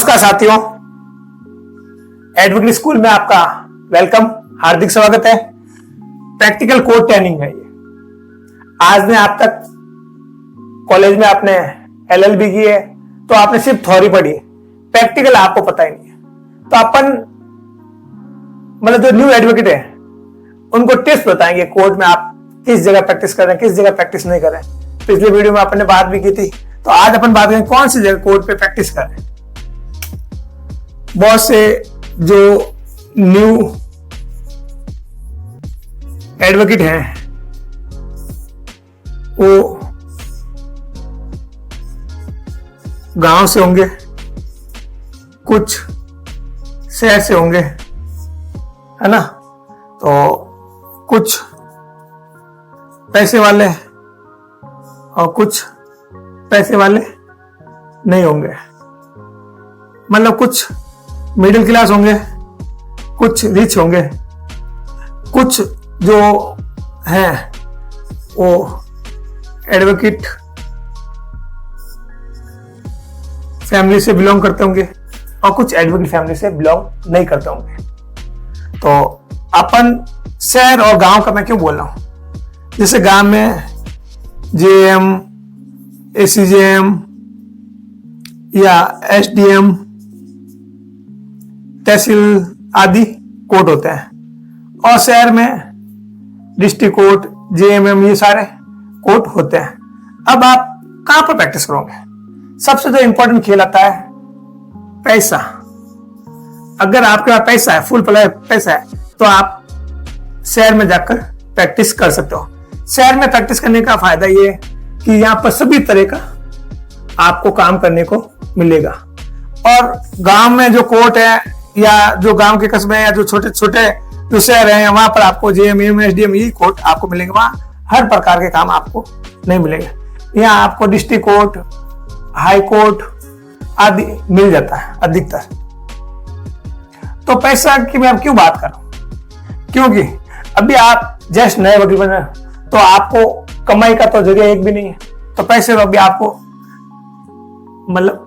नमस्कार साथियों, advocate school में आपका वेलकम, हार्दिक स्वागत है। प्रैक्टिकल कोड ट्रेनिंग है ये। आज ने आप तक कॉलेज में आपने LLB की है तो आपने सिर्फ थ्योरी पढ़ी है, प्रैक्टिकल आपको पता ही नहीं है। तो अपन मतलब जो न्यू एडवोकेट है उनको टिप्स बताएंगे कोर्ट में आप किस जगह प्रैक्टिस कर रहे हैं, किस जगह प्रैक्टिस नहीं कर रहे हैं। पिछले वीडियो में आपने बात भी की थी, तो आज अपन बात करेंगे कौन सी जगह कोर्ट पे प्रैक्टिस कर रहे हैं। बहुत से जो न्यू एडवोकेट हैं वो गांव से होंगे, कुछ शहर से होंगे, है ना। तो कुछ पैसे वाले और कुछ पैसे वाले नहीं होंगे, मतलब कुछ मिडिल क्लास होंगे, कुछ रिच होंगे, कुछ जो हैं वो एडवोकेट फैमिली से बिलोंग करते होंगे और कुछ एडवोकेट फैमिली से बिलोंग नहीं करते होंगे। तो अपन शहर और गांव का मैं क्यों बोल रहा हूं, जैसे गांव में JM, ACJM या SDM, तहसील आदि कोर्ट होते हैं और शहर में डिस्ट्रिक्ट कोर्ट, JMM, ये सारे कोर्ट होते हैं। अब आप कहां पर प्रैक्टिस करोगे? सबसे जो इंपॉर्टेंट खेल आता है पैसा। अगर आपके पास पैसा है, फुल पैसा है, तो आप शहर में जाकर प्रैक्टिस कर सकते हो। शहर में प्रैक्टिस करने का फायदा ये है कि यहाँ पर सभी तरह का आपको काम करने को मिलेगा। और गांव में जो कोर्ट है या जो गांव के कस्बे हैं या जो छोटे छोटे जो शहर हैं, वहां पर आपको JMM, SDM ये कोर्ट आपको मिलेंगे। वहां हर प्रकार के काम आपको नहीं मिलेंगे। यहाँ आपको डिस्ट्रिक्ट कोर्ट, हाई कोर्ट आदि मिल जाता है अधिकतर। तो पैसा की मैं अब क्यों बात कर रहा हूं, क्योंकि अभी आप जस्ट नए वकील बने तो आपको कमाई का तो जरिया एक भी नहीं है। तो पैसे तो अभी आपको मतलब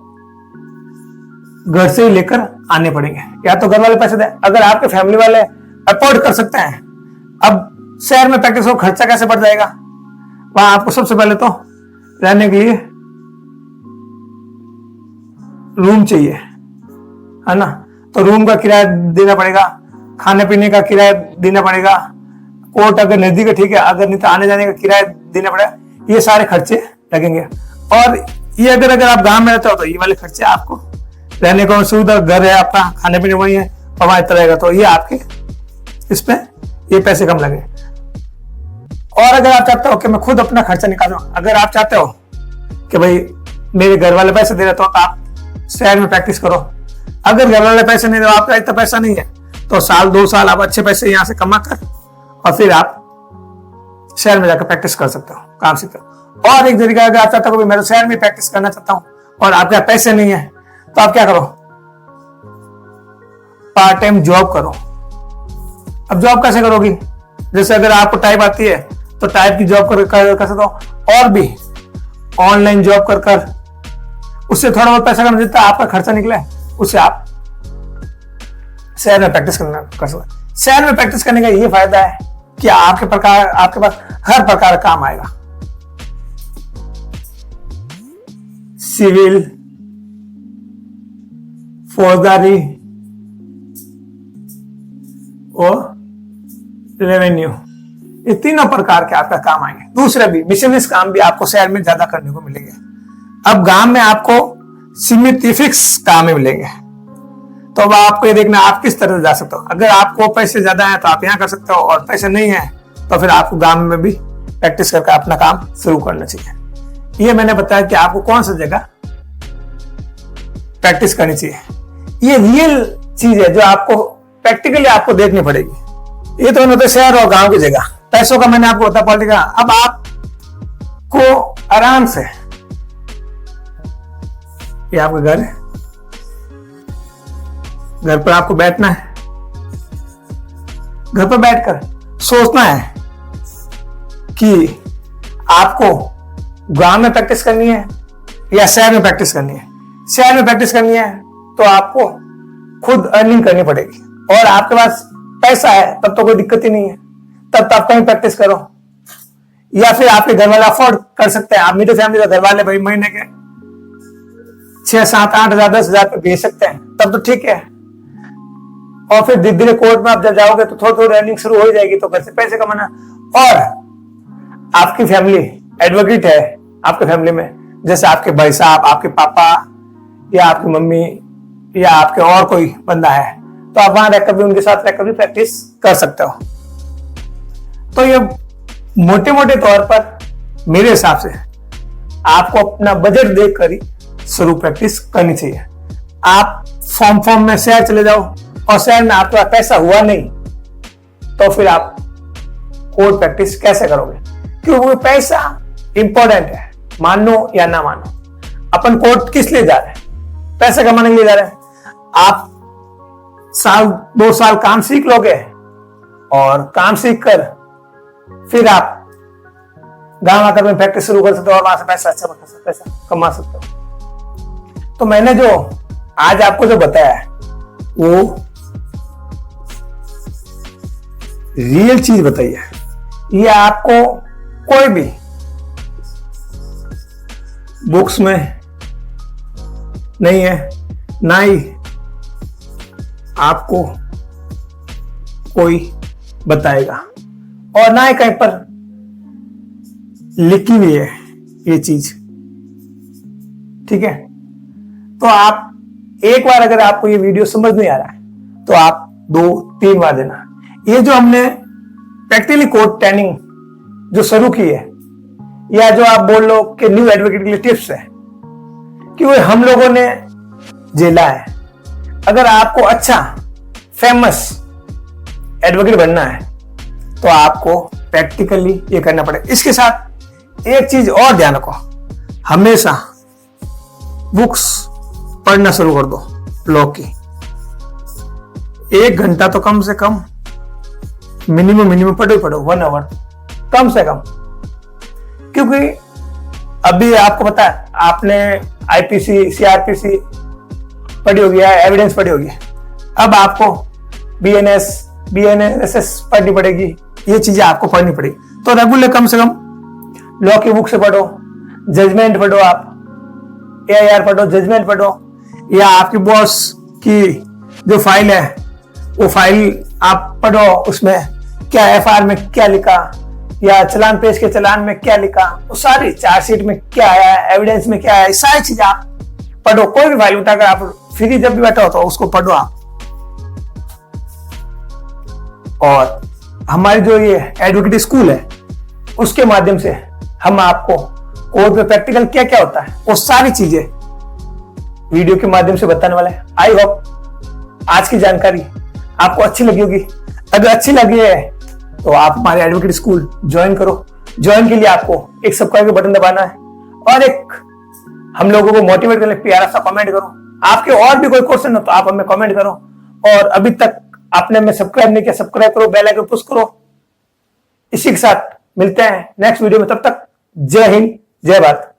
घर से ही लेकर आने पड़ेंगे, या तो घर वाले पैसे दें। अगर आपके फैमिली वाले अफोर्ड कर सकते हैं, अब शहर में प्रैक्टिस हो, खर्चा कैसे बढ़ जाएगा। वहां आपको सबसे पहले तो रहने के लिए रूम चाहिए, है ना। तो रूम का किराया देना पड़ेगा, खाने पीने का किराया देना पड़ेगा, कोर्ट अगर नजदीक है ठीक है, अगर नहीं तो आने जाने का किराया देना पड़ेगा। ये सारे खर्चे लगेंगे। और ये अगर आप गांव में रहते हो तो ये वाले खर्चे आपको, रहने का सुविधा, घर है आपका, खाने पीने वही है, वहां इतना रहेगा, तो ये आपके इसमें ये पैसे कम लगे। और अगर आप चाहते हो कि मैं खुद अपना खर्चा निकालूं, अगर आप चाहते हो कि भाई मेरे घर वाले पैसे दे रहे तो आप शहर में प्रैक्टिस करो। अगर घर वाले पैसे नहीं दे, आपका इतना पैसा नहीं है, तो साल 2 साल आप अच्छे पैसे यहां से कमा कर और फिर आप शहर में जाकर प्रैक्टिस कर सकते हो, काम सीखते हो। और एक तरीका, अगर आप चाहते हो कि मैं शहर में प्रैक्टिस करना चाहता हूं और आपके पैसे नहीं है, तो आप क्या करो, पार्ट टाइम जॉब करो। अब जॉब कैसे करोगी? जैसे अगर आपको टाइप आती है तो टाइप की जॉब कर सकते हो, और भी ऑनलाइन जॉब कर उससे थोड़ा बहुत पैसा कमा, जितना आपका खर्चा निकले उससे आप शहर में प्रैक्टिस कर सकते। शहर में प्रैक्टिस करने का ये फायदा है कि आपके पास हर प्रकार का काम आएगा। सिविल, फौजदारी और रेवेन्यू, ये तीनों प्रकार के आपका काम आएंगे। दूसरे भी मिशनरीज काम भी आपको शहर में ज्यादा करने को मिलेंगे। अब गांव में आपको सीमित फिक्स काम ही मिलेंगे। तो अब आपको ये देखना आप किस तरह से जा सकते हो। अगर आपको पैसे ज्यादा है तो आप यहाँ कर सकते हो, और पैसे नहीं है तो फिर आपको गांव में भी प्रैक्टिस करके अपना काम शुरू करना चाहिए। ये मैंने बताया कि आपको कौन सी जगह प्रैक्टिस करनी चाहिए। ये रियल चीज है जो आपको प्रैक्टिकली आपको देखनी पड़ेगी। ये तो होते शहर और गांव की जगह। पैसों का मैंने आपको बताया पॉलिटिका। अब आपको आराम से, ये आपका घर है, घर पर आपको बैठना है, घर पर बैठकर सोचना है कि आपको गांव में प्रैक्टिस करनी है या शहर में प्रैक्टिस करनी है। शहर में प्रैक्टिस करनी है तो आपको खुद अर्निंग करनी पड़ेगी, और आपके पास पैसा है तब तो कोई दिक्कत ही नहीं है, तब तो आप कहीं प्रैक्टिस करो, या फिर आपके घर वाले अफोर्ड कर सकते हैं। आप मिडिल फैमिली का घर वाले भाई महीने के 6, 7, 8 हजार 10 हजार भेज सकते हैं, तब तो ठीक है। और फिर धीरे धीरे कोर्ट में आप जब जाओगे तो थोड़ी थोड़ी अर्निंग शुरू हो जाएगी, तो घर से पैसे कमाना। और आपकी फैमिली एडवोकेट है, आपके फैमिली में जैसे आपके भाई साहब, आपके पापा या आपकी मम्मी या आपके और कोई बंदा है, तो आप वहां रहकर भी उनके साथ रहकर भी प्रैक्टिस कर सकते हो। तो ये मोटे मोटे तौर पर मेरे हिसाब से आपको अपना बजट देखकर ही शुरू प्रैक्टिस करनी चाहिए। आप फॉर्म में शहर चले जाओ और शहर में आपके पास पैसा हुआ नहीं, तो फिर आप कोर्ट प्रैक्टिस कैसे करोगे? क्योंकि पैसा इंपॉर्टेंट है, मानो या ना मानो। अपन कोर्ट किस लिए जा रहे हैं? पैसे कमाने के लिए जा रहे हैं। आप 1-2 साल काम सीख लोगे और काम सीख कर फिर आप गांव आकर में प्रैक्टिस शुरू कर सकते हो और वहां से पैसा कमा सकते हो। तो मैंने जो आज आपको जो बताया है वो रियल चीज बताई है। ये आपको कोई भी बुक्स में नहीं है, ना ही आपको कोई बताएगा, और ना ही कहीं पर लिखी हुई है ये चीज। ठीक है, तो आप एक बार अगर आपको ये वीडियो समझ नहीं आ रहा है तो आप 2-3 बार देना। ये जो हमने प्रैक्टिकली कोर्ट ट्रेनिंग जो शुरू की है, या जो आप बोल लो कि न्यू एडवोकेट के लिए टिप्स है, कि वो हम लोगों ने झेला है। अगर आपको अच्छा फेमस एडवोकेट बनना है तो आपको प्रैक्टिकली ये करना पड़ेगा। इसके साथ एक चीज और ध्यान रखो, हमेशा बुक्स पढ़ना शुरू कर दो लॉ की। 1 घंटा तो कम से कम मिनिमम पढ़ो 1 आवर कम से कम। क्योंकि अभी आपको पता है, आपने आईपीसी, सीआरपीसी पढ़ी होगी, एविडेंस पढ़ी होगी, अब आपको बीएनएस पढ़नी पड़ेगी। ये चीजें आपको पढ़नी पड़ेगी। तो रेगुलर कम से कम लॉ की बुक से पढ़ो, जजमेंट पढ़ो, आप एआईआर पढ़ो, जजमेंट पढ़ो, या आपकी बॉस की जो फाइल है वो फाइल आप पढ़ो, उसमें क्या एफआईआर में क्या लिखा, या चलान पेश के चलान में क्या लिखा, वो सारी चार्जशीट में क्या आया, एविडेंस में क्या है, सारी चीजें आप पढ़ो। कोई भी फाइल उठाकर आप फ्री जब भी बैठा हो तो उसको पढ़ो आप। और हमारी जो ये एडवोकेट स्कूल है उसके माध्यम से हम आपको कोर्ट में प्रैक्टिकल क्या क्या होता है वो सारी चीजें वीडियो के माध्यम से बताने वाले हैं। आई होप आज की जानकारी आपको अच्छी लगी होगी। अगर अच्छी लगी है तो आप हमारे एडवोकेट स्कूल ज्वाइन करो। ज्वाइन के लिए आपको एक सब्सक्राइब का बटन दबाना है और एक हम लोगों को मोटिवेट करने प्यारा सा कमेंट करो। आपके और भी कोई क्वेश्चन हो तो आप हमें कमेंट करो। और अभी तक आपने हमें सब्सक्राइब नहीं किया, सब्सक्राइब करो, बेल आइकन पुश करो। इसी के साथ मिलते हैं नेक्स्ट वीडियो में, तब तक जय हिंद, जय भारत।